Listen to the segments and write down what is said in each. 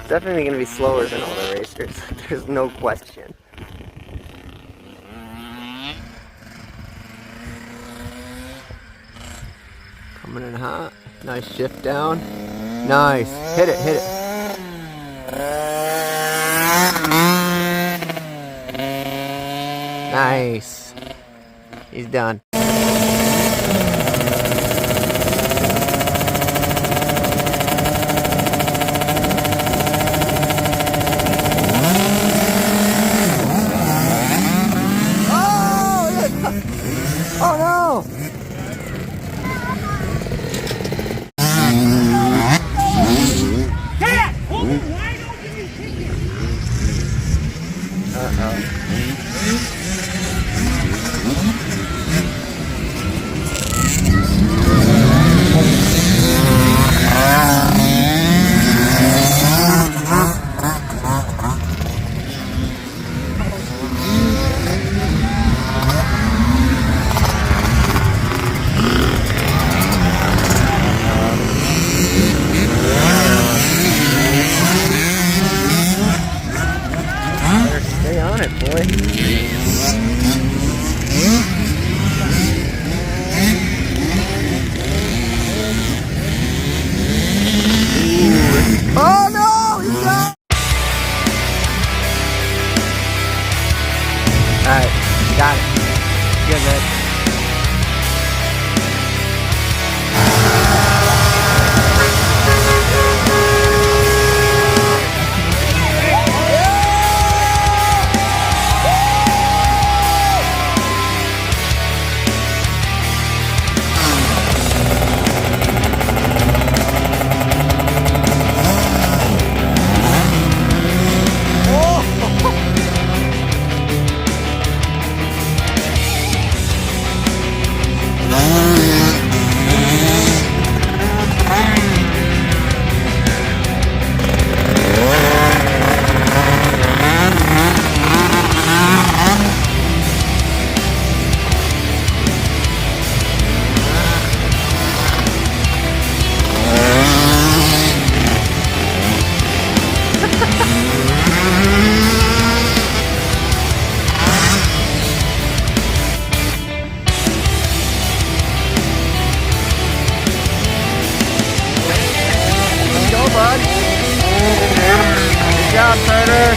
Definitely gonna be slower than all the racers. There's no question. Coming in hot. Nice shift down. Nice. Hit it, hit it. Nice. He's done. Oh no! Dad! Hold it wide open and kick it! Stay on it, boy. Oh no! He's gone! Alright, got it. Good, man. Bud. Good job, Carter.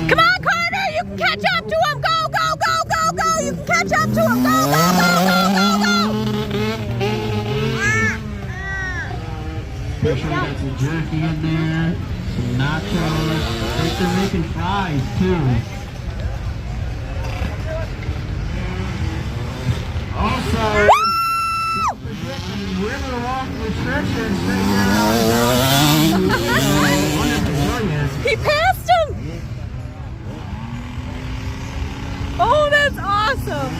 Come on, Carter! You can catch up to him! Go, go, go, go, go! You can catch up to him! Go, go! jerky in there, some nachos. I think they're making fries too. Also, don't forget the Riverwalk restrictions. He passed him! Oh, that's awesome!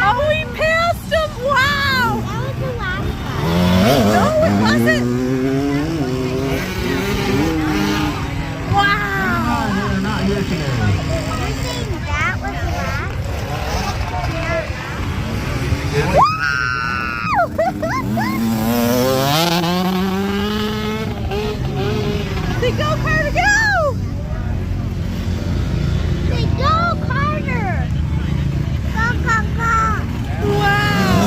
Oh, he passed him! Wow! That was the last one. No, it wasn't! Wow! They're not here today. You're saying that was the last? They go, Carter, go! Say go, Carter! Go, go, go! Wow!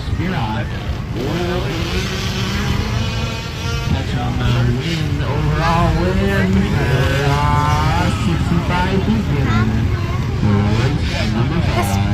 Spirot. Catch on the wind, overall win. 65 people. Race number 5.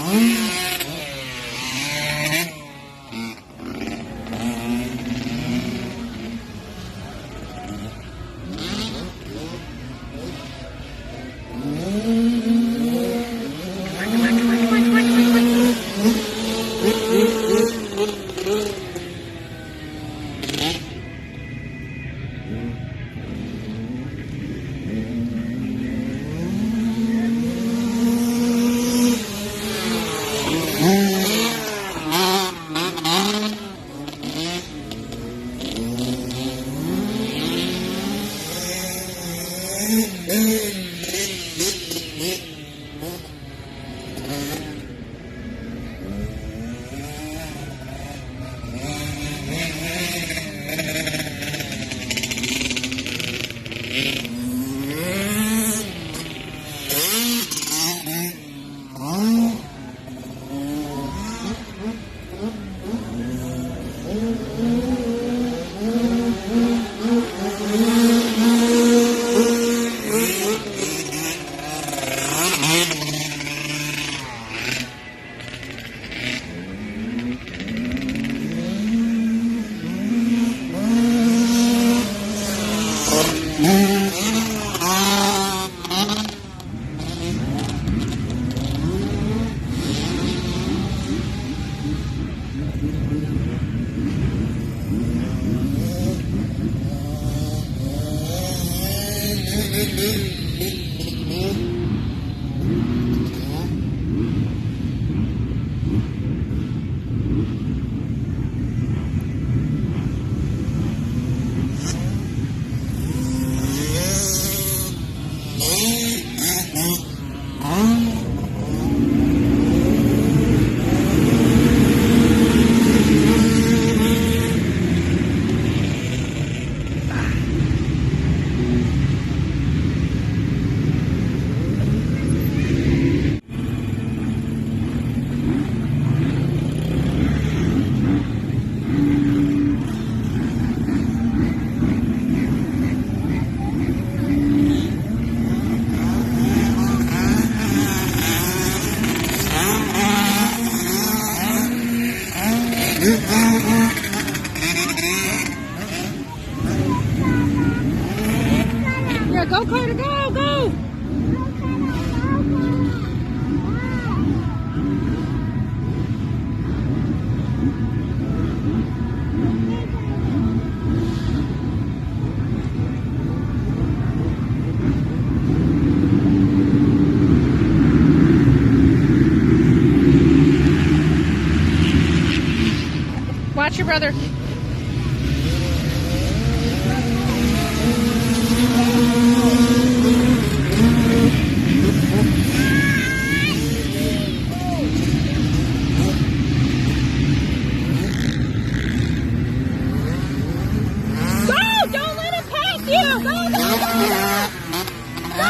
Mm-hmm. Yeah, go Carter, go, go! Watch your brother. Go! Don't let it pass you! Go, go, go! Go!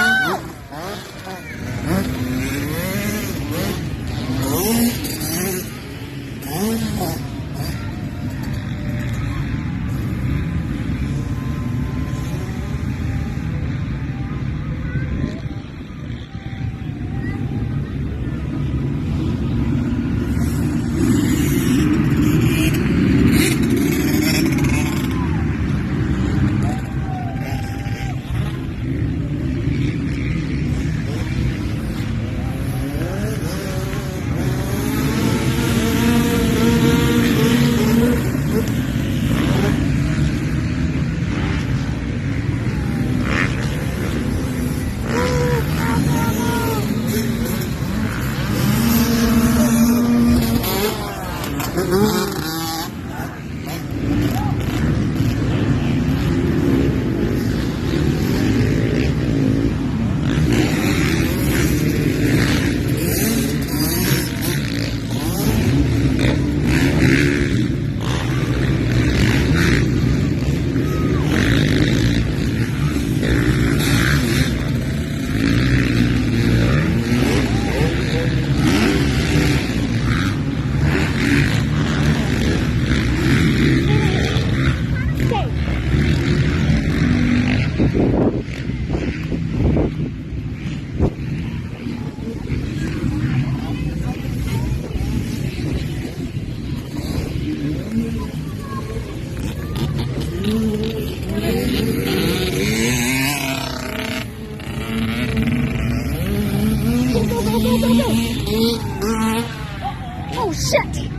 Oh shit!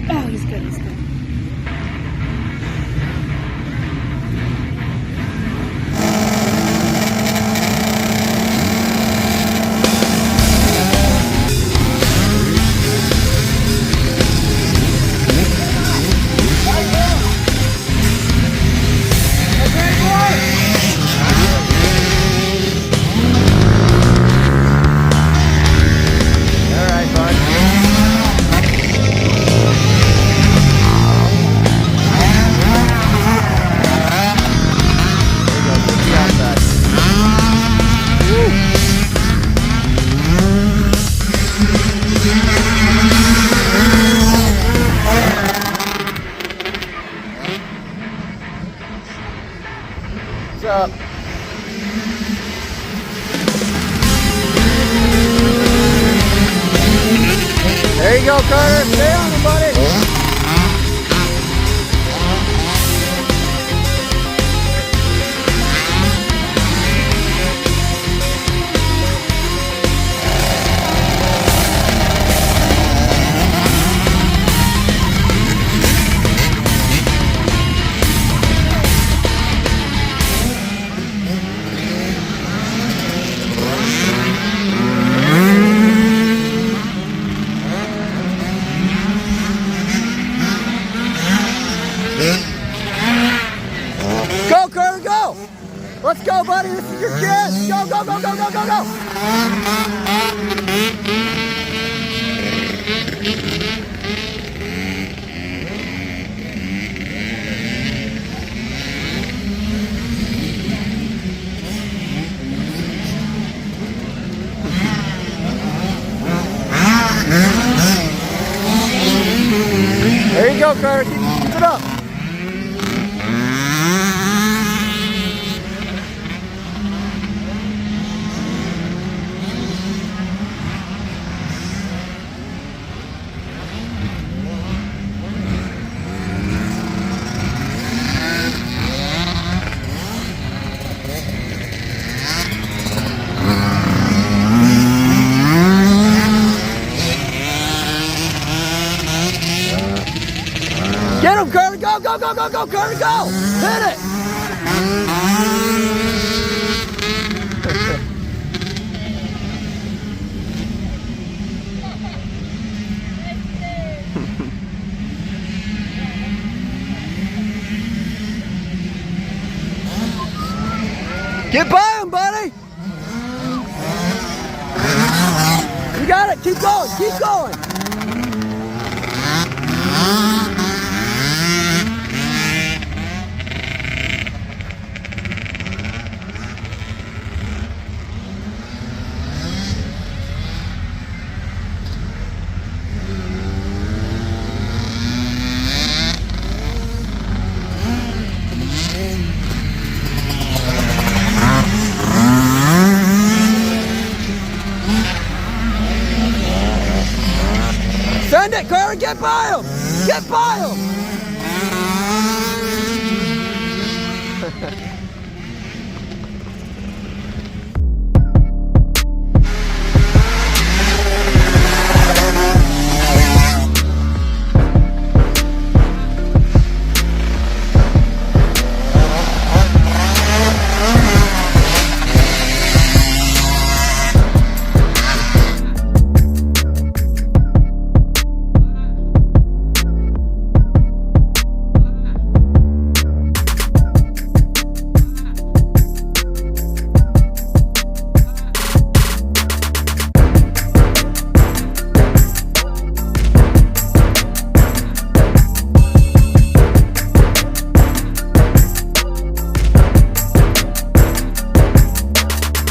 Oh, he's good, he's good. up. There you go, Carter. Stay on him, buddy. Go, Carter, go! Let's go, buddy. This is your chance. Go, go, go, go, go, go, go! There you go, Carter. Keep it up. Get him, Carter! Go, go, go, go, go, Carter, go! Hit it! Get by him, buddy! You got it! Keep going! Keep going! Send it, Carter! Get by him! Get by him!